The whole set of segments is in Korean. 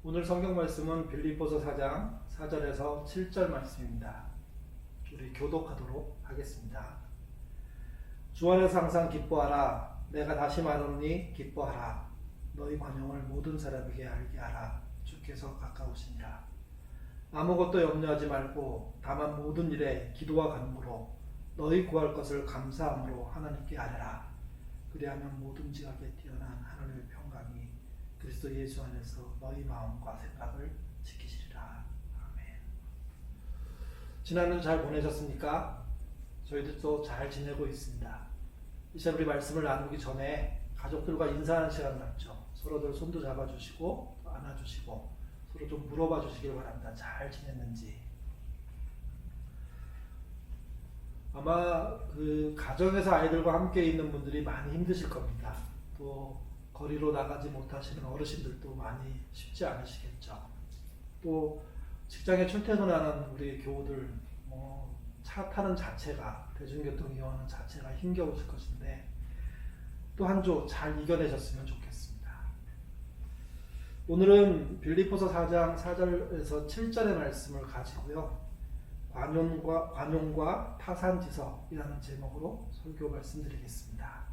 오늘 성경 말씀은 빌립보서 4장 4절에서 7절 말씀입니다. 우리 교독하도록 하겠습니다. 주 안에서 항상 기뻐하라. 내가 다시 말하노니 기뻐하라. 너희 관용을 모든 사람에게 알게 하라. 주께서 가까우시니라. 아무것도 염려하지 말고 다만 모든 일에 기도와 간구로 너희 구할 것을 감사함으로 하나님께 아뢰라. 그리하면 모든 지각에 뛰어난 하나님의 평강이 그리스도 예수 안에서 너희 마음과 생각을 지키시리라. 아멘. 지난주 잘 보내셨습니까? 저희들도 잘 지내고 있습니다. 이 시간 우리 말씀을 나누기 전에 가족들과 인사하는 시간을 갖죠. 서로들 손도 잡아주시고 안아주시고 서로 좀 물어봐 주시길 바랍니다. 잘 지냈는지. 아마 그 가정에서 아이들과 함께 있는 분들이 많이 힘드실 겁니다. 또 거리로 나가지 못하시는 어르신들도 많이 쉽지 않으시겠죠. 또 직장에 출퇴근하는 우리 교우들 차 타는 자체가, 대중교통 이용하는 자체가 힘겨우실 것인데 또 한 주 잘 이겨내셨으면 좋겠습니다. 오늘은 빌립보서 4장 4절에서 7절의 말씀을 가지고요. 관용과 타산지석이라는 제목으로 설교 말씀드리겠습니다.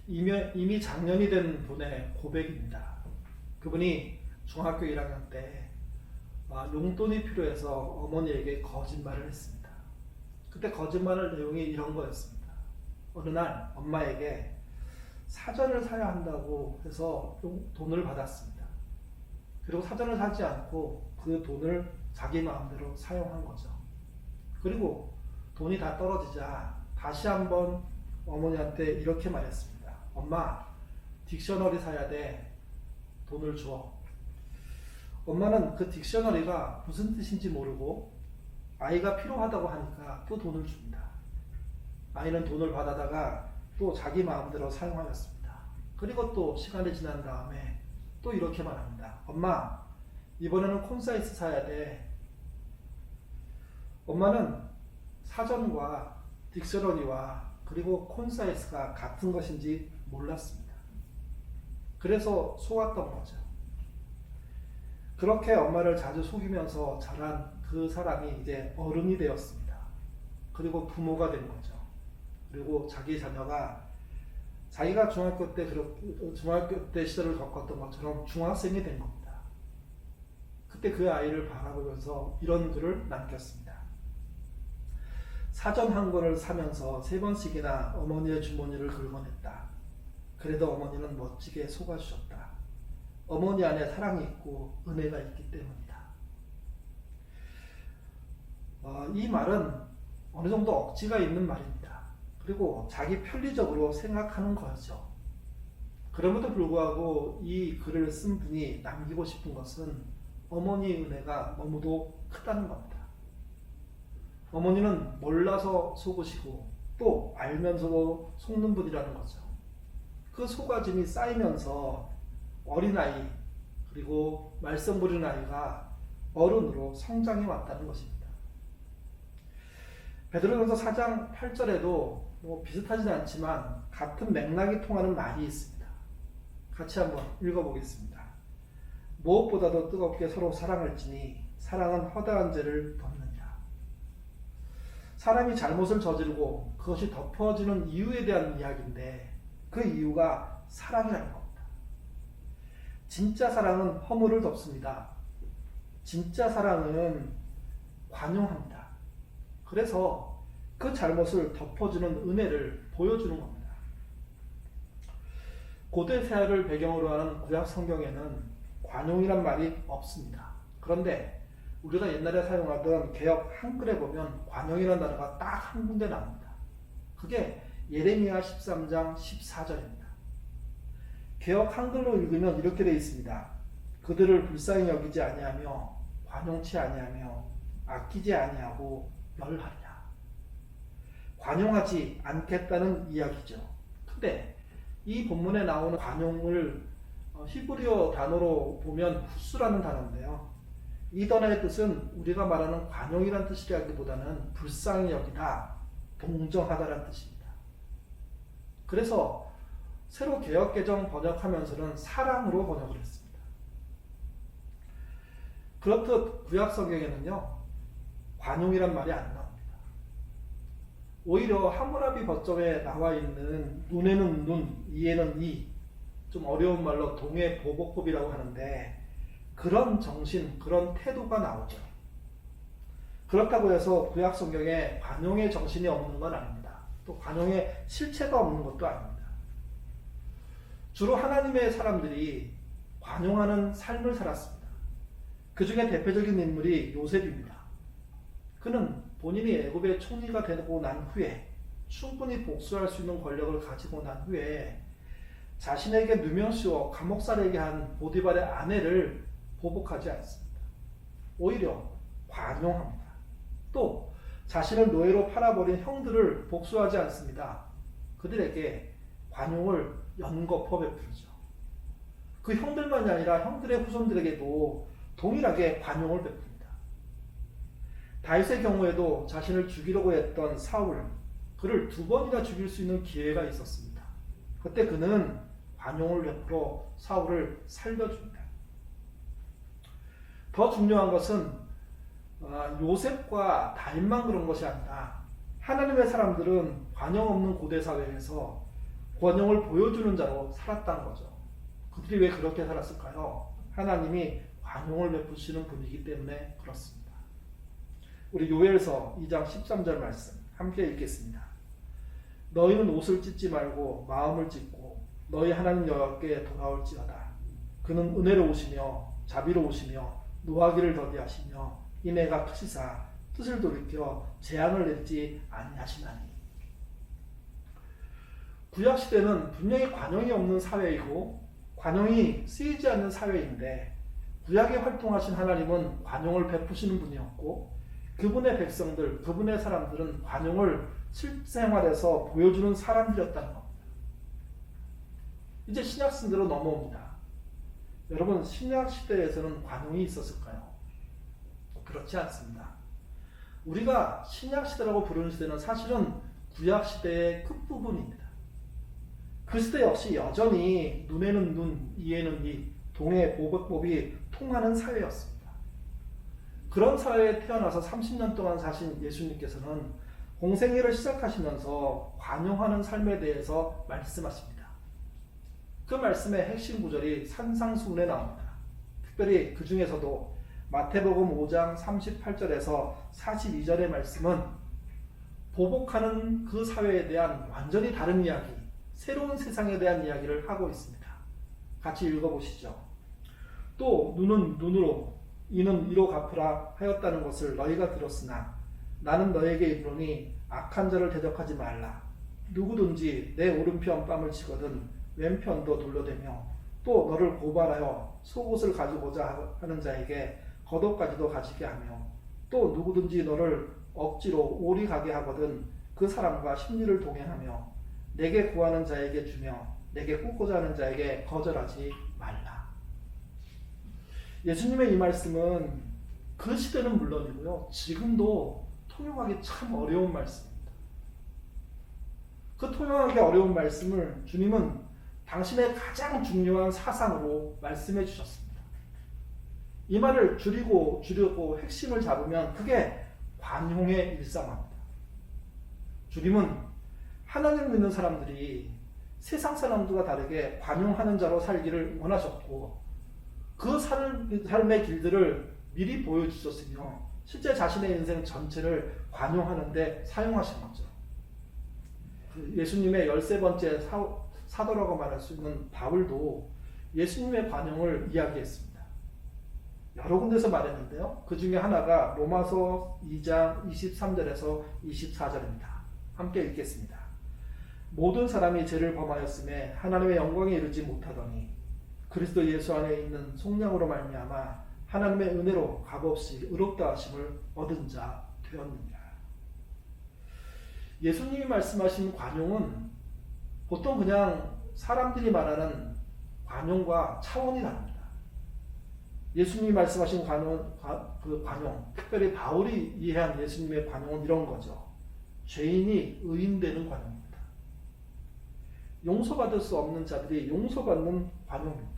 이미 작년이 된 분의 고백입니다. 그분이 중학교 1학년 때 용돈이 필요해서 어머니에게 거짓말을 했습니다. 그때 거짓말 내용이 이런 거였습니다. 어느 날 엄마에게 사전을 사야 한다고 해서 돈을 받았습니다. 그리고 사전을 사지 않고 그 돈을 자기 마음대로 사용한 거죠. 그리고 돈이 다 떨어지자 다시 한번 어머니한테 이렇게 말했습니다. 엄마, 딕셔너리 사야 돼. 돈을 줘. 엄마는 그 딕셔너리가 무슨 뜻인지 모르고 아이가 필요하다고 하니까 또 돈을 줍니다. 아이는 돈을 받아다가 또 자기 마음대로 사용하였습니다. 그리고 또 시간이 지난 다음에 또 이렇게 말합니다. 엄마, 이번에는 콘사이즈 사야 돼. 엄마는 사전과 딕셔너리와 그리고 콘사이즈가 같은 것인지 몰랐습니다. 그래서 속았던 거죠. 그렇게 엄마를 자주 속이면서 자란 그 사람이 이제 어른이 되었습니다. 그리고 부모가 된 거죠. 그리고 자기 자녀가 자기가 중학교 때 시절을 겪었던 것처럼 중학생이 된 겁니다. 그때 그 아이를 바라보면서 이런 글을 남겼습니다. 사전 한 권을 사면서 3번씩이나 어머니의 주머니를 긁어냈다. 그래도 어머니는 멋지게 속아주셨다. 어머니 안에 사랑이 있고 은혜가 있기 때문이다. 이 말은 어느 정도 억지가 있는 말입니다. 그리고 자기 편리적으로 생각하는 거죠. 그럼에도 불구하고 이 글을 쓴 분이 남기고 싶은 것은 어머니의 은혜가 너무도 크다는 겁니다. 어머니는 몰라서 속으시고 또 알면서도 속는 분이라는 거죠. 그 속아짐이 쌓이면서 어린아이 그리고 말썽 부리는 아이가 어른으로 성장해 왔다는 것입니다. 베드로전서 4장 8절에도 비슷하진 않지만 같은 맥락이 통하는 말이 있습니다. 같이 한번 읽어보겠습니다. 무엇보다도 뜨겁게 서로 사랑할지니 사랑은 허다한 죄를 덮느니라. 사람이 잘못을 저지르고 그것이 덮어지는 이유에 대한 이야기인데 그 이유가 사랑이라는 겁니다. 진짜 사랑은 허물을 덮습니다. 진짜 사랑은 관용합니다. 그래서 그 잘못을 덮어주는 은혜를 보여주는 겁니다. 고대 세아를 배경으로 하는 구약 성경에는 관용이란 말이 없습니다. 그런데 우리가 옛날에 사용하던 개역 한글에 보면 관용이라는 단어가 딱 한 군데 나옵니다. 그게 예레미야 13장 14절입니다. 개역 한글로 읽으면 이렇게 되어 있습니다. 그들을 불쌍히 여기지 아니하며 관용치 아니하며 아끼지 아니하고 멸하리라. 관용하지 않겠다는 이야기죠. 근데 이 본문에 나오는 관용을 히브리어 단어로 보면 후스라는 단어인데요. 이 단어의 뜻은 우리가 말하는 관용이라는 뜻이라기보다는 불쌍히 여기다, 동정하다라는 뜻입니다. 그래서 새로 개역개정 번역하면서는 사랑으로 번역을 했습니다. 그렇듯 구약 성경에는요, 관용이란 말이 안 나옵니다. 오히려 하무라비 법정에 나와 있는 눈에는 눈, 이에는 이, 좀 어려운 말로 동해보복법이라고 하는데 그런 정신, 그런 태도가 나오죠. 그렇다고 해서 구약 성경에 관용의 정신이 없는 건 아닙니다. 또 관용의 실체가 없는 것도 아닙니다. 주로 하나님의 사람들이 관용하는 삶을 살았습니다. 그 중에 대표적인 인물이 요셉입니다. 그는 본인이 애굽의 총리가 되고 난 후에 충분히 복수할 수 있는 권력을 가지고 난 후에 자신에게 누명 씌워 감옥살이게 한 보디발의 아내를 보복하지 않습니다. 오히려 관용합니다. 또 자신을 노예로 팔아버린 형들을 복수하지 않습니다. 그들에게 관용을 연거푸어 베풀죠. 그 형들만이 아니라 형들의 후손들에게도 동일하게 관용을 베풉니다. 다윗의 경우에도 자신을 죽이려고 했던 사울, 그를 2번이나 죽일 수 있는 기회가 있었습니다. 그때 그는 관용을 베풀어 사울을 살려줍니다. 더 중요한 것은 요셉과 다윗만 그런 것이 아니라 하나님의 사람들은 관용 없는 고대 사회에서 관용을 보여주는 자로 살았다는 거죠. 그들이 왜 그렇게 살았을까요? 하나님이 관용을 베푸시는 분이기 때문에 그렇습니다. 우리 요엘서 2장 13절 말씀 함께 읽겠습니다. 너희는 옷을 찢지 말고 마음을 찢고 너희 하나님 여호와께 돌아올지어다. 그는 은혜로우시며 자비로우시며 노하기를 더디하시며 인애가 크시사 뜻을 돌이켜 재앙을 내리지 아니하시나니. 구약시대는 분명히 관용이 없는 사회이고 관용이 쓰이지 않는 사회인데 구약에 활동하신 하나님은 관용을 베푸시는 분이었고 그분의 백성들, 그분의 사람들은 관용을 실생활에서 보여주는 사람들이었다는 겁니다. 이제 신약시대로 넘어옵니다. 여러분, 신약시대에서는 관용이 있었을까요? 그렇지 않습니다. 우리가 신약시대라고 부르는 시대는 사실은 구약시대의 끝부분입니다. 그 시대 역시 여전히 눈에는 눈, 이에는 이, 동해보복법이 통하는 사회였습니다. 그런 사회에 태어나서 30년 동안 사신 예수님께서는 공생애를 시작하시면서 관용하는 삶에 대해서 말씀하십니다. 그 말씀의 핵심 구절이 산상수훈에 나옵니다. 특별히 그 중에서도 마태복음 5장 38절에서 42절의 말씀은 보복하는 그 사회에 대한 완전히 다른 이야기, 새로운 세상에 대한 이야기를 하고 있습니다. 같이 읽어보시죠. 또 눈은 눈으로 이는 이로 갚으라 하였다는 것을 너희가 들었으나 나는 너에게 이르노니 악한 자를 대적하지 말라. 누구든지 내 오른편 뺨을 치거든 왼편도 돌려대며 또 너를 고발하여 속옷을 가지고자 하는 자에게 겉옷까지도 가지게 하며 또 누구든지 너를 억지로 오리 가게 하거든 그 사람과 심리를 동행하며 내게 구하는 자에게 주며 내게 묻고자 하는 자에게 거절하지 말라. 예수님의 이 말씀은 그 시대는 물론이고요, 지금도 통용하기 참 어려운 말씀입니다. 그 통용하기 어려운 말씀을 주님은 당신의 가장 중요한 사상으로 말씀해 주셨습니다. 이 말을 줄이고 핵심을 잡으면 그게 관용에 일삼합니다. 주님은 하나님 믿는 사람들이 세상 사람들과 다르게 관용하는 자로 살기를 원하셨고 그 삶의 길들을 미리 보여주셨으며 실제 자신의 인생 전체를 관용하는 데 사용하신 거죠. 예수님의 13번째 사도라고 말할 수 있는 바울도 예수님의 관용을 이야기했습니다. 여러 군데서 말했는데요. 그 중에 하나가 로마서 2장 23절에서 24절입니다. 함께 읽겠습니다. 모든 사람이 죄를 범하였음에 하나님의 영광에 이르지 못하더니 그리스도 예수 안에 있는 속량으로 말미암아 하나님의 은혜로 값없이 의롭다 하심을 얻은 자 되었느니라. 예수님이 말씀하신 관용은 보통 그냥 사람들이 말하는 관용과 차원이 다릅니다. 예수님이 말씀하신 관용, 특별히 바울이 이해한 예수님의 관용은 이런 거죠. 죄인이 의인되는 관용입니다. 용서받을 수 없는 자들이 용서받는 관용입니다.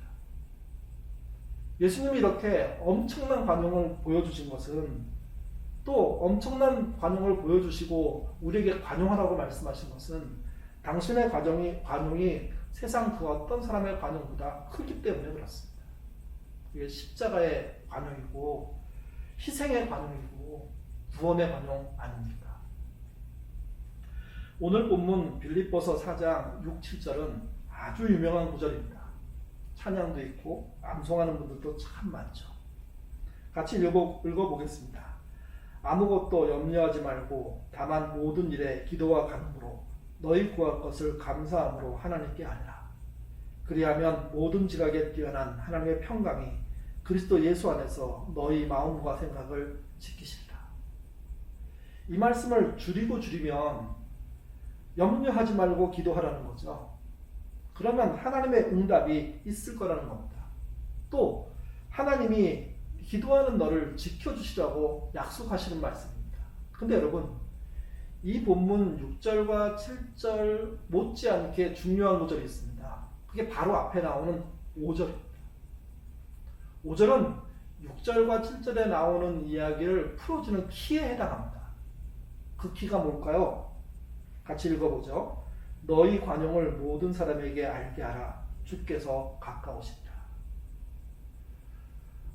예수님이 이렇게 엄청난 관용을 보여주신 것은, 또 엄청난 관용을 보여주시고 우리에게 관용하라고 말씀하신 것은 당신의 관용이 세상 그 어떤 사람의 관용보다 크기 때문에 그렇습니다. 이게 십자가의 관용이고 희생의 관용이고 구원의 관용 아닙니까? 오늘 본문 빌립보서 4장 6, 7절은 아주 유명한 구절입니다. 찬양도 있고 암송하는 분들도 참 많죠. 같이 읽어보겠습니다. 아무것도 염려하지 말고 다만 모든 일에 기도와 간구로 너희 구할 것을 감사함으로 하나님께 아뢰라. 그리하면 모든 지각에 뛰어난 하나님의 평강이 그리스도 예수 안에서 너희 마음과 생각을 지키시리라. 이 말씀을 줄이면 염려하지 말고 기도하라는 거죠. 그러면 하나님의 응답이 있을 거라는 겁니다. 또 하나님이 기도하는 너를 지켜주시라고 약속하시는 말씀입니다. 근데 여러분, 이 본문 6절과 7절 못지않게 중요한 구절이 있습니다. 그게 바로 앞에 나오는 5절입니다. 5절은 6절과 7절에 나오는 이야기를 풀어주는 키에 해당합니다. 그 키가 뭘까요? 같이 읽어보죠. 너희 관용을 모든 사람에게 알게 하라. 주께서 가까우시니라.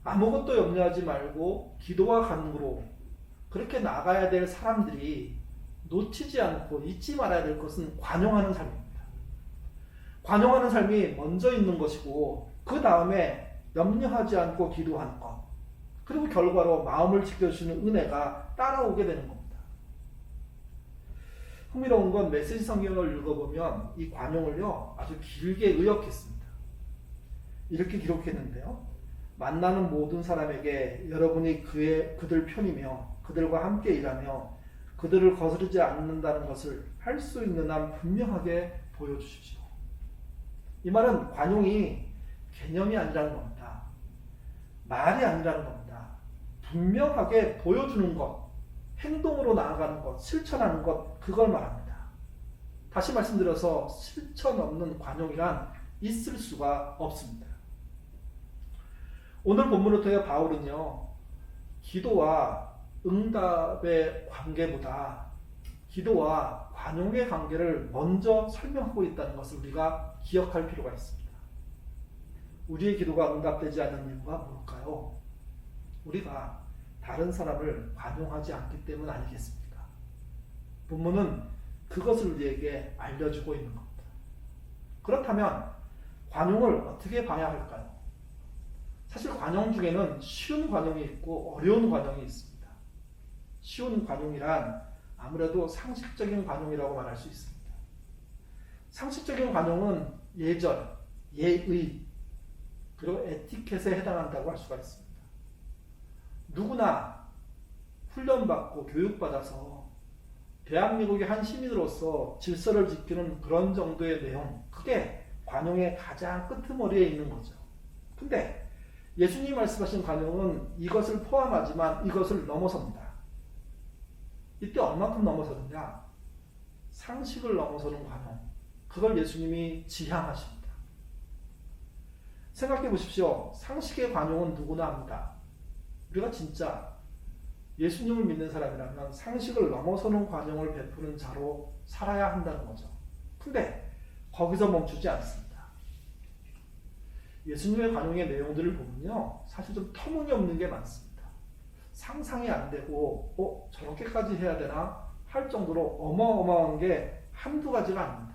아무것도 염려하지 말고 기도와 간구로 그렇게 나가야 될 사람들이 놓치지 않고 잊지 말아야 될 것은 관용하는 삶입니다. 관용하는 삶이 먼저 있는 것이고 그 다음에 염려하지 않고 기도하는 것, 그리고 결과로 마음을 지켜주시는 은혜가 따라오게 되는 겁니다. 흥미로운 건 메시지 성경을 읽어보면 이 관용을요 아주 길게 의역했습니다. 이렇게 기록했는데요. 만나는 모든 사람에게 여러분이 그들 편이며 그들과 함께 일하며 그들을 거스르지 않는다는 것을 할 수 있는 한 분명하게 보여주십시오. 이 말은 관용이 개념이 아니라는 겁니다. 말이 아니라는 겁니다. 분명하게 보여주는 것, 행동으로 나아가는 것, 실천하는 것, 그걸 말합니다. 다시 말씀드려서 실천 없는 관용이란 있을 수가 없습니다. 오늘 본문을 통해 바울은요, 기도와 응답의 관계보다 기도와 관용의 관계를 먼저 설명하고 있다는 것을 우리가 기억할 필요가 있습니다. 우리의 기도가 응답되지 않는 이유가 뭘까요? 우리가 다른 사람을 관용하지 않기 때문 아니겠습니까? 본문은 그것을 우리에게 알려주고 있는 겁니다. 그렇다면 관용을 어떻게 봐야 할까요? 사실 관용 중에는 쉬운 관용이 있고 어려운 관용이 있습니다. 쉬운 관용이란 아무래도 상식적인 관용이라고 말할 수 있습니다. 상식적인 관용은 예절, 예의, 그리고 에티켓에 해당한다고 할 수가 있습니다. 누구나 훈련받고 교육받아서 대한민국의 한 시민으로서 질서를 지키는 그런 정도의 내용, 그게 관용의 가장 끄트머리에 있는 거죠. 근데 예수님이 말씀하신 관용은 이것을 포함하지만 이것을 넘어섭니다. 이때 얼만큼 넘어서느냐? 상식을 넘어서는 관용. 그걸 예수님이 지향하십니다. 생각해 보십시오. 상식의 관용은 누구나 합니다. 우리가 진짜 예수님을 믿는 사람이라면 상식을 넘어서는 관용을 베푸는 자로 살아야 한다는 거죠. 근데 거기서 멈추지 않습니다. 예수님의 관용의 내용들을 보면요, 사실 좀 터무니없는 게 많습니다. 상상이 안 되고 저렇게까지 해야 되나 할 정도로 어마어마한 게 한두 가지가 아닙니다.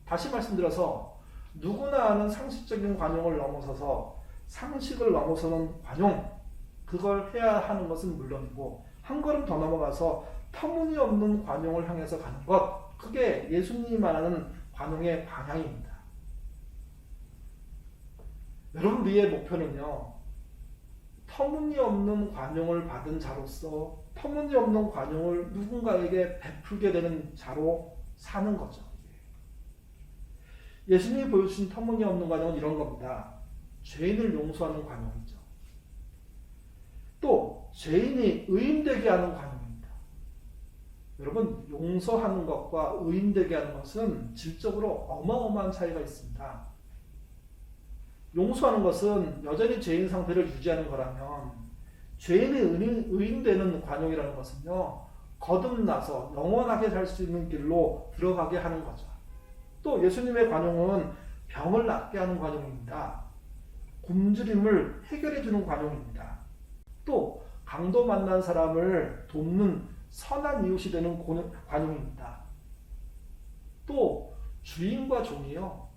다시 말씀드려서 누구나 아는 상식적인 관용을 넘어서서 상식을 넘어서는 관용, 그걸 해야 하는 것은 물론이고 한 걸음 더 넘어가서 터무니없는 관용을 향해서 가는 것, 그게 예수님이 말하는 관용의 방향입니다. 여러분, 우리의 목표는요, 터무니없는 관용을 받은 자로서 터무니없는 관용을 누군가에게 베풀게 되는 자로 사는 거죠. 예수님이 보여주신 터무니없는 관용은 이런 겁니다. 죄인을 용서하는 관용이죠. 또 죄인이 의인되게 하는 관용입니다. 여러분, 용서하는 것과 의인되게 하는 것은 질적으로 어마어마한 차이가 있습니다. 용서하는 것은 여전히 죄인 상태를 유지하는 거라면 죄인이 의인되는 관용이라는 것은요, 거듭나서 영원하게 살 수 있는 길로 들어가게 하는 거죠. 또 예수님의 관용은 병을 낫게 하는 관용입니다. 굶주림을 해결해 주는 관용입니다. 또 강도 만난 사람을 돕는 선한 이웃이 되는 관용입니다. 또 주인과 종이요,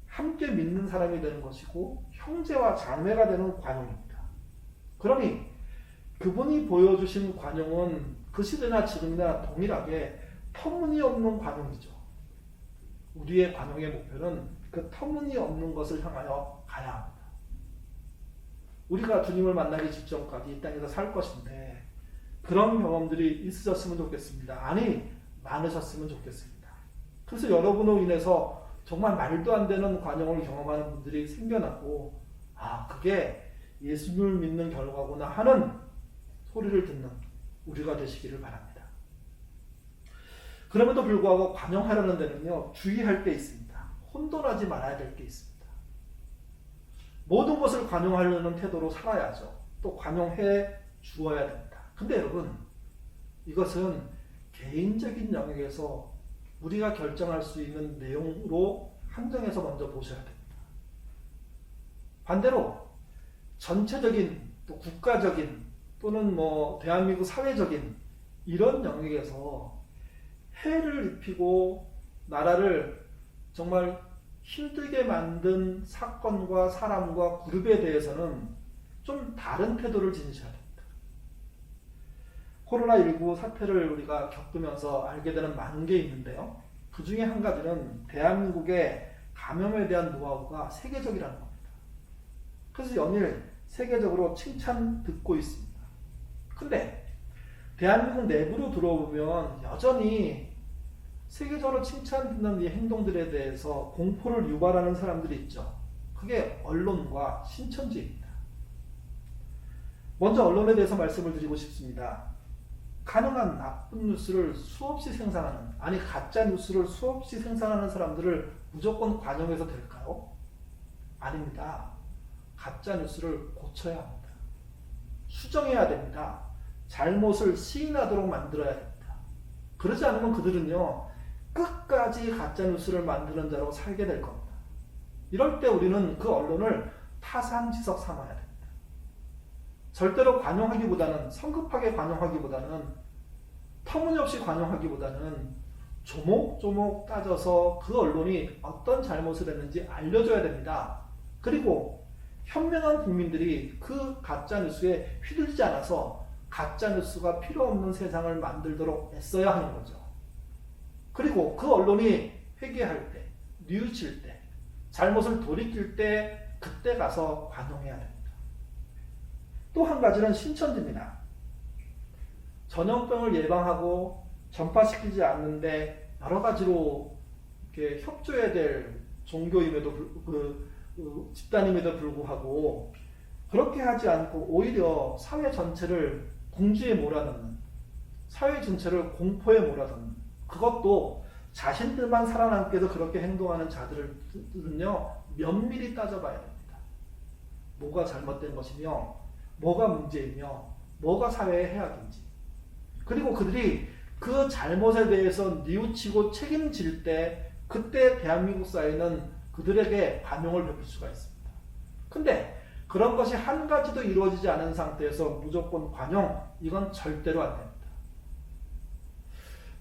함께 믿는 사람이 되는 것이고 형제와 자매가 되는 관용입니다. 그러니 그분이 보여주신 관용은 그 시대나 지금이나 동일하게 터무니없는 관용이죠. 우리의 관용의 목표는 그 터무니없는 것을 향하여 가야 합니다. 우리가 주님을 만나기 직전까지 이 땅에서 살 것인데 그런 경험들이 있으셨으면 좋겠습니다. 아니, 많으셨으면 좋겠습니다. 그래서 여러분으로 인해서 정말 말도 안 되는 관용을 경험하는 분들이 생겨나고, 아, 그게 예수님을 믿는 결과구나 하는 소리를 듣는 우리가 되시기를 바랍니다. 그럼에도 불구하고 관용하려는 데는요, 주의할 게 있습니다. 혼돈하지 말아야 될 게 있습니다. 모든 것을 관용하려는 태도로 살아야죠. 또 관용해 주어야 됩니다. 근데 여러분, 이것은 개인적인 영역에서 우리가 결정할 수 있는 내용으로 한정해서 먼저 보셔야 됩니다. 반대로 전체적인, 또 국가적인, 또는 대한민국 사회적인 이런 영역에서 해를 입히고 나라를 정말 힘들게 만든 사건과 사람과 그룹에 대해서는 좀 다른 태도를 지니셔야 됩니다. 코로나19 사태를 우리가 겪으면서 알게 되는 많은 게 있는데요. 그 중에 한 가지는 대한민국의 감염에 대한 노하우가 세계적이라는 겁니다. 그래서 연일 세계적으로 칭찬 듣고 있습니다. 근데 대한민국 내부로 들어오면 여전히 세계적으로 칭찬 듣는 이 행동들에 대해서 공포를 유발하는 사람들이 있죠. 그게 언론과 신천지입니다. 먼저 언론에 대해서 말씀을 드리고 싶습니다. 가능한 나쁜 뉴스를 수없이 생산하는, 아니 가짜 뉴스를 수없이 생산하는 사람들을 무조건 관용해서 될까요? 아닙니다. 가짜 뉴스를 고쳐야 합니다. 수정해야 됩니다. 잘못을 시인하도록 만들어야 됩니다. 그러지 않으면 그들은요, 끝까지 가짜 뉴스를 만드는 자로 살게 될 겁니다. 이럴 때 우리는 그 언론을 타산지석 삼아야 됩니다. 절대로 관용하기보다는, 성급하게 관용하기보다는, 터무니없이 관용하기보다는 조목조목 따져서 그 언론이 어떤 잘못을 했는지 알려줘야 됩니다. 그리고 현명한 국민들이 그 가짜뉴스에 휘둘리지 않아서 가짜뉴스가 필요 없는 세상을 만들도록 애써야 하는 거죠. 그리고 그 언론이 회개할 때, 뉘우칠 때, 잘못을 돌이킬 때, 그때 가서 관용해야 됩니다. 또 한 가지는 신천지입니다. 전염병을 예방하고 전파시키지 않는데 여러 가지로 이렇게 협조해야 될 종교임에도 집단임에도 불구하고 그렇게 하지 않고 오히려 사회 전체를 궁지에 몰아넣는, 사회 전체를 공포에 몰아넣는, 그것도 자신들만 살아남게 해서 그렇게 행동하는 자들은요, 면밀히 따져봐야 됩니다. 뭐가 잘못된 것이며, 뭐가 문제이며, 뭐가 사회의 해악인지. 그리고 그들이 그 잘못에 대해서 뉘우치고 책임질 때, 그때 대한민국 사회는 그들에게 관용을 베풀 수가 있습니다. 근데 그런 것이 한 가지도 이루어지지 않은 상태에서 무조건 관용, 이건 절대로 안 됩니다.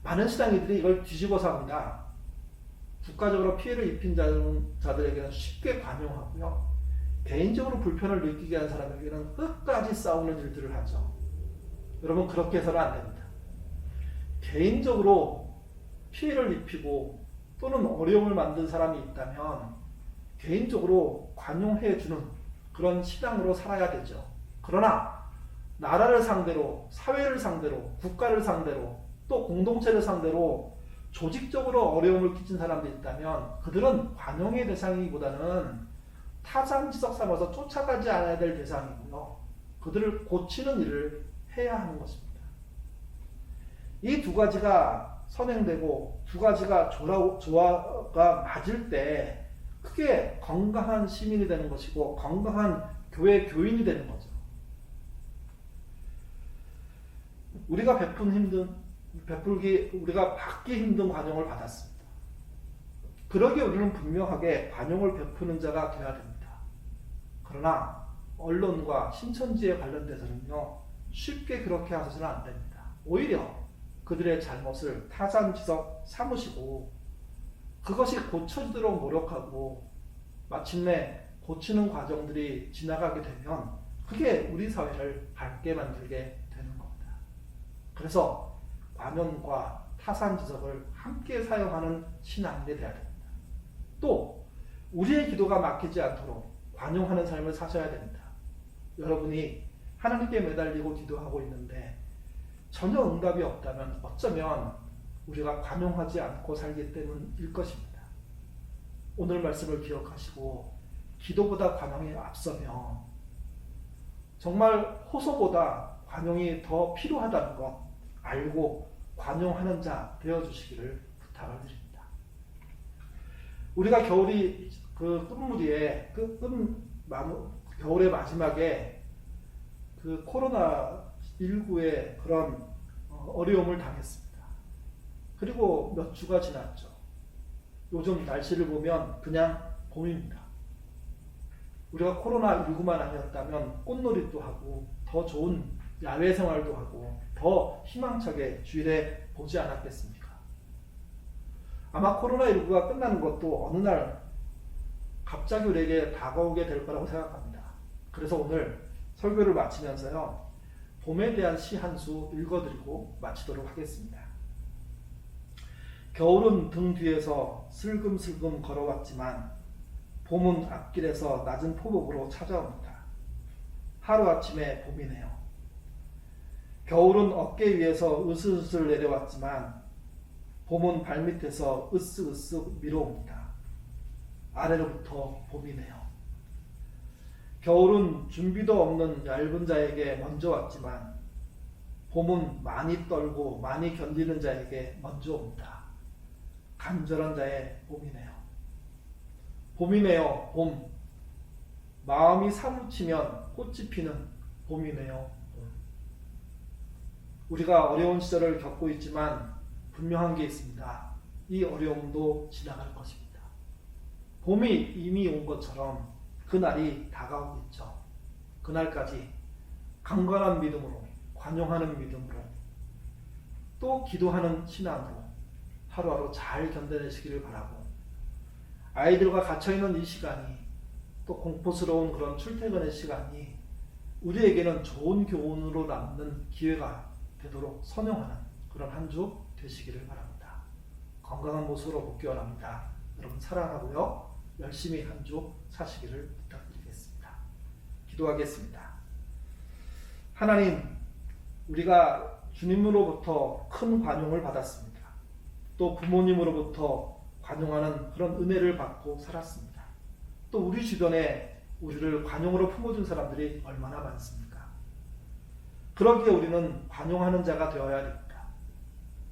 많은 신앙인들이 이걸 뒤집어서 합니다. 국가적으로 피해를 입힌 자들에게는 쉽게 관용하고요, 개인적으로 불편을 느끼게 한 사람에게는 끝까지 싸우는 일들을 하죠. 여러분, 그렇게 해서는 안 됩니다. 개인적으로 피해를 입히고 또는 어려움을 만든 사람이 있다면 개인적으로 관용해주는 그런 신앙으로 살아야 되죠. 그러나 나라를 상대로, 사회를 상대로, 국가를 상대로, 또 공동체를 상대로 조직적으로 어려움을 끼친 사람들이 있다면 그들은 관용의 대상이기보다는 타산지석 삼아서 쫓아가지 않아야 될 대상이고요, 그들을 고치는 일을 해야 하는 것입니다. 이 두 가지가 선행되고 두 가지가 조화가 맞을 때 그게 건강한 시민이 되는 것이고 건강한 교회 교인이 되는 거죠. 우리가 우리가 받기 힘든 관용을 받았습니다. 그러기에 우리는 분명하게 관용을 베푸는 자가 되어야 됩니다. 그러나 언론과 신천지에 관련돼서는요, 쉽게 그렇게 하셔서는 안 됩니다. 오히려 그들의 잘못을 타산지석 삼으시고 그것이 고쳐지도록 노력하고 마침내 고치는 과정들이 지나가게 되면 그게 우리 사회를 밝게 만들게 되는 겁니다. 그래서 관용과 타산지석을 함께 사용하는 신앙이 되어야 됩니다. 또 우리의 기도가 막히지 않도록 관용하는 삶을 사셔야 됩니다. 여러분이 하나님께 매달리고 기도하고 있는데 전혀 응답이 없다면 어쩌면 우리가 관용하지 않고 살기 때문일 것입니다. 오늘 말씀을 기억하시고 기도보다 관용이 앞서며 정말 호소보다 관용이 더 필요하다는 것 알고 관용하는 자 되어주시기를 부탁을 드립니다. 우리가 겨울이 끝무리에 겨울의 마지막에 코로나19의 그런 어려움을 당했습니다. 그리고 몇 주가 지났죠. 요즘 날씨를 보면 그냥 봄입니다. 우리가 코로나19만 아니었다면 꽃놀이도 하고 더 좋은 야외 생활도 하고 더 희망차게 주일에 보지 않았겠습니까? 아마 코로나19가 끝나는 것도 어느 날 갑자기 우리에게 다가오게 될 거라고 생각합니다. 그래서 오늘 설교를 마치면서요, 봄에 대한 시 한 수 읽어드리고 마치도록 하겠습니다. 겨울은 등 뒤에서 슬금슬금 걸어왔지만 봄은 앞길에서 낮은 포복으로 찾아옵니다. 하루아침에 봄이네요. 겨울은 어깨 위에서 으슬으슬 내려왔지만 봄은 발밑에서 으쓱으쓱 밀어옵니다. 아래로부터 봄이네요. 겨울은 준비도 없는 얇은 자에게 먼저 왔지만 봄은 많이 떨고 많이 견디는 자에게 먼저 옵니다. 간절한 자의 봄이네요. 봄이네요. 봄. 마음이 사무치면 꽃이 피는 봄이네요. 우리가 어려운 시절을 겪고 있지만 분명한 게 있습니다. 이 어려움도 지나갈 것입니다. 봄이 이미 온 것처럼 그날이 다가오고 있죠. 그날까지 강건한 믿음으로, 관용하는 믿음으로, 또 기도하는 신앙으로 하루하루 잘 견뎌내시기를 바라고, 아이들과 갇혀있는 이 시간이, 또 공포스러운 그런 출퇴근의 시간이 우리에게는 좋은 교훈으로 남는 기회가 되도록 선용하는 그런 한 주 되시기를 바랍니다. 건강한 모습으로 복귀 원합니다. 여러분 사랑하고요, 열심히 한 주 사시기를 부탁드리겠습니다. 기도하겠습니다. 하나님, 우리가 주님으로부터 큰 관용을 받았습니다. 또 부모님으로부터 관용하는 그런 은혜를 받고 살았습니다. 또 우리 주변에 우리를 관용으로 품어준 사람들이 얼마나 많습니까? 그러기에 우리는 관용하는 자가 되어야 됩니다.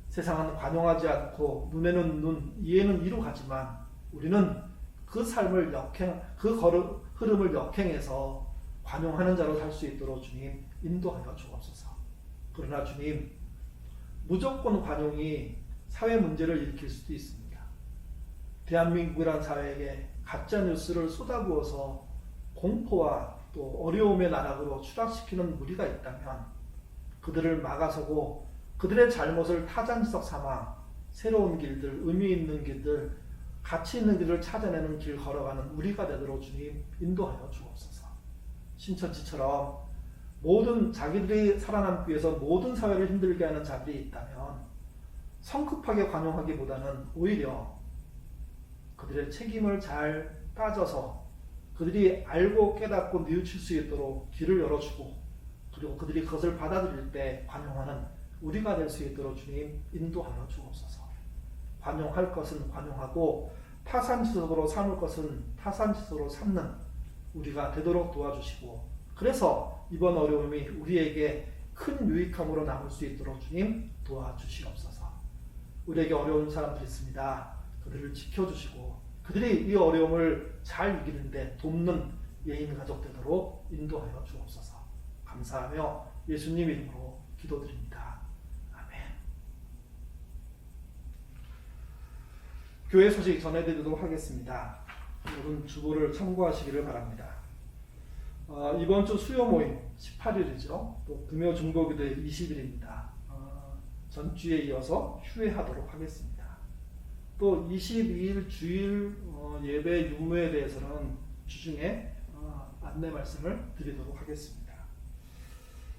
세상은 관용하지 않고 눈에는 눈, 이에는 이로 가지만 우리는 그 삶을 흐름을 역행해서 관용하는 자로 살 수 있도록 주님 인도하여 주옵소서. 그러나 주님, 무조건 관용이 사회 문제를 일으킬 수도 있습니다. 대한민국이란 사회에게 가짜 뉴스를 쏟아부어서 공포와 또 어려움의 나락으로 추락시키는 무리가 있다면 그들을 막아서고 그들의 잘못을 타잔지석 삼아 새로운 길들, 의미 있는 길들, 가치 있는 길을 찾아내는 길 걸어가는 우리가 되도록 주님 인도하여 주옵소서. 신천지처럼 모든 자기들이 살아남기 위해서 모든 사회를 힘들게 하는 자들이 있다면 성급하게 관용하기보다는 오히려 그들의 책임을 잘 따져서 그들이 알고 깨닫고 뉘우칠 수 있도록 길을 열어주고, 그리고 그들이 그것을 받아들일 때 관용하는 우리가 될 수 있도록 주님 인도하여 주옵소서. 관용할 것은 관용하고 타산지석으로 삼을 것은 타산지석으로 삼는 우리가 되도록 도와주시고, 그래서 이번 어려움이 우리에게 큰 유익함으로 남을 수 있도록 주님 도와주시옵소서. 우리에게 어려운 사람들이 있습니다. 그들을 지켜주시고 그들이 이 어려움을 잘 이기는데 돕는 예인 가족 되도록 인도하여 주옵소서. 감사하며 예수님 이름으로 기도드립니다. 아멘. 교회 소식 전해드리도록 하겠습니다. 여러분 주보를 참고하시기를 바랍니다. 이번 주 수요 모임 18일이죠. 또 금요 중보기도 20일입니다. 전주에 이어서 휴회하도록 하겠습니다. 또 22일 주일 예배 유무에 대해서는 주중에 안내 말씀을 드리도록 하겠습니다.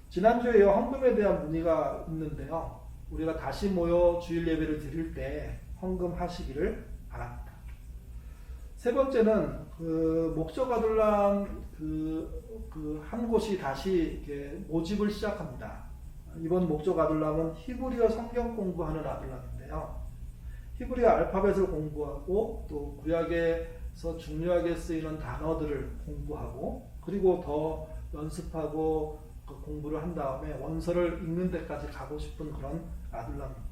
지난주에 헌금에 대한 문의가 있는데요. 우리가 다시 모여 주일 예배를 드릴 때 헌금하시기를 바랍니다. 세 번째는 목적 아들람 한 곳이 다시 모집을 시작합니다. 이번 목적 아들람은 히브리어 성경 공부하는 아들람인데요. 히브리어 알파벳을 공부하고 또 구약에서 중요하게 쓰이는 단어들을 공부하고 그리고 더 연습하고 공부를 한 다음에 원서를 읽는 데까지 가고 싶은 그런 아들람입니다.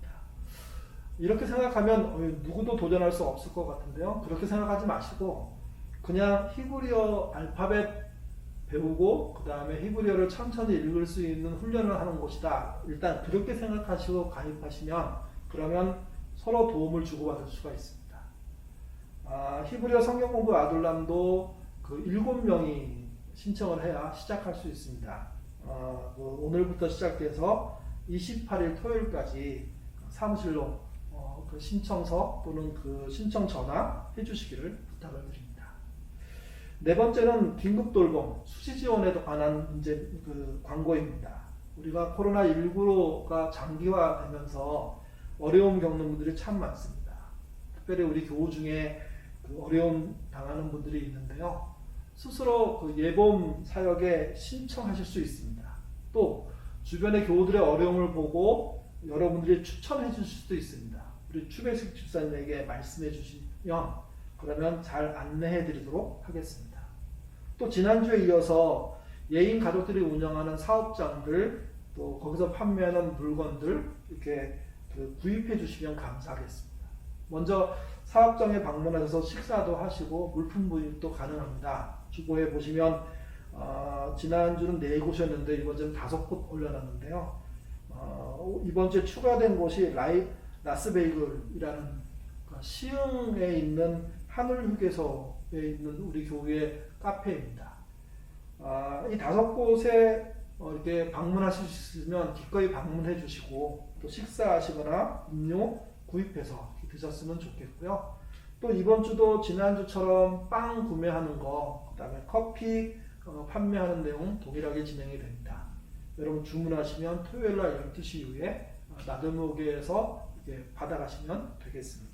이렇게 생각하면 누구도 도전할 수 없을 것 같은데요. 그렇게 생각하지 마시고 그냥 히브리어 알파벳 배우고 그 다음에 히브리어를 천천히 읽을 수 있는 훈련을 하는 곳이다. 일단 그렇게 생각하시고 가입하시면 그러면 서로 도움을 주고받을 수가 있습니다. 히브리어 성경 공부 아둘람도 7명이 신청을 해야 시작할 수 있습니다. 오늘부터 시작돼서 28일 토요일까지 사무실로 그 신청서 또는 그 신청 전화 해주시기를 부탁을 드립니다. 네 번째는 긴급 돌봄 수시 지원에 관한 문제 광고입니다. 우리가 코로나19가 장기화되면서 어려움 겪는 분들이 참 많습니다. 특별히 우리 교우 중에 어려움 당하는 분들이 있는데요. 스스로 예보험 사역에 신청하실 수 있습니다. 또 주변의 교우들의 어려움을 보고 여러분들이 추천해 주실 수도 있습니다. 우리 추배식 집사님에게 말씀해 주시면 그러면 잘 안내해 드리도록 하겠습니다. 또 지난주에 이어서 예인 가족들이 운영하는 사업장들 또 거기서 판매하는 물건들 이렇게 구입해 주시면 감사하겠습니다. 먼저 사업장에 방문하셔서 식사도 하시고 물품 구입도 가능합니다. 주보에 보시면 지난주는 4곳이었는데 이번 주는 5곳 올려놨는데요. 이번 주에 추가된 곳이 라스베이글이라는 시흥에 있는 하늘휴게소에 있는 우리 교회의 카페입니다. 이 5곳에 이렇게 방문하실 수 있으면 기꺼이 방문해 주시고 또 식사하시거나 음료 구입해서 드셨으면 좋겠고요. 또 이번 주도 지난주처럼 빵 구매하는 거, 그 다음에 커피 판매하는 내용 동일하게 진행이 됩니다. 여러분 주문하시면 토요일날 12시 이후에 나들목에서 받아가시면 되겠습니다.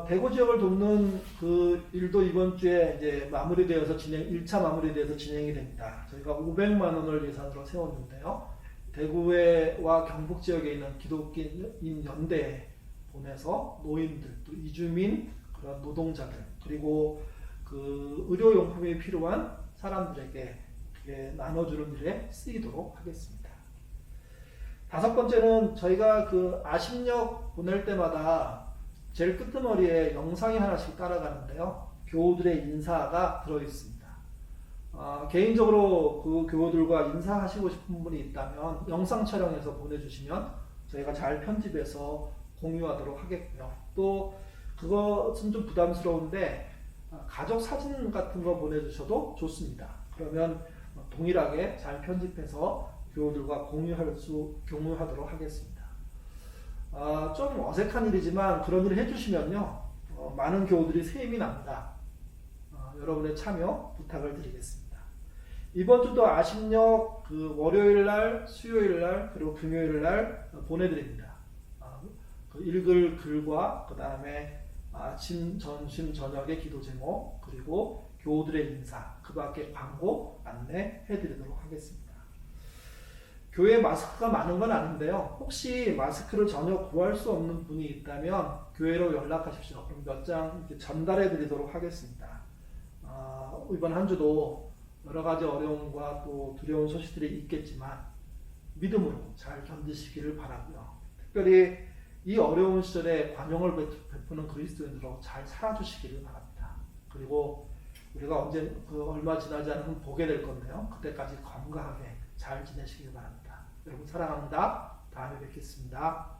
대구 지역을 돕는 그 일도 이번 주에 이제 마무리되어서 1차 마무리되어서 진행이 됩니다. 저희가 500만 원을 예산으로 세웠는데요. 대구와 경북 지역에 있는 기독교인 연대에 보내서 노인들, 또 이주민, 그런 노동자들, 그리고 그 의료용품이 필요한 사람들에게 나눠주는 일에 쓰이도록 하겠습니다. 5번째는 저희가 그 아심역 보낼 때마다 제일 끄트머리에 영상이 하나씩 따라가는데요. 교우들의 인사가 들어있습니다. 개인적으로 그 교우들과 인사하시고 싶은 분이 있다면 영상 촬영해서 보내주시면 저희가 잘 편집해서 공유하도록 하겠고요. 또 그것은 좀 부담스러운데 가족 사진 같은 거 보내주셔도 좋습니다. 그러면 동일하게 잘 편집해서 교우들과 공유하도록 하겠습니다. 좀 어색한 일이지만 그런 일을 해주시면요. 많은 교우들이 새 힘이 납니다. 여러분의 참여 부탁을 드리겠습니다. 이번 주도 아심역 그 월요일날, 수요일날, 그리고 금요일날 보내드립니다. 그 읽을 글과 그 다음에 아침, 점심, 저녁의 기도 제목, 그리고 교우들의 인사, 그 밖에 광고 안내해드리도록 하겠습니다. 교회에 마스크가 많은 건 아닌데요. 혹시 마스크를 전혀 구할 수 없는 분이 있다면 교회로 연락하십시오. 그럼 몇 장 전달해 드리도록 하겠습니다. 이번 한 주도 여러 가지 어려움과 또 두려운 소식들이 있겠지만 믿음으로 잘 견디시기를 바라고요. 특별히 이 어려운 시절에 관용을 베푸는 그리스도인으로 잘 살아주시기를 바랍니다. 그리고 우리가 얼마 지나지 않으면 보게 될 건데요. 그때까지 건강하게 잘 지내시길 바랍니다. 여러분 사랑합니다. 다음에 뵙겠습니다.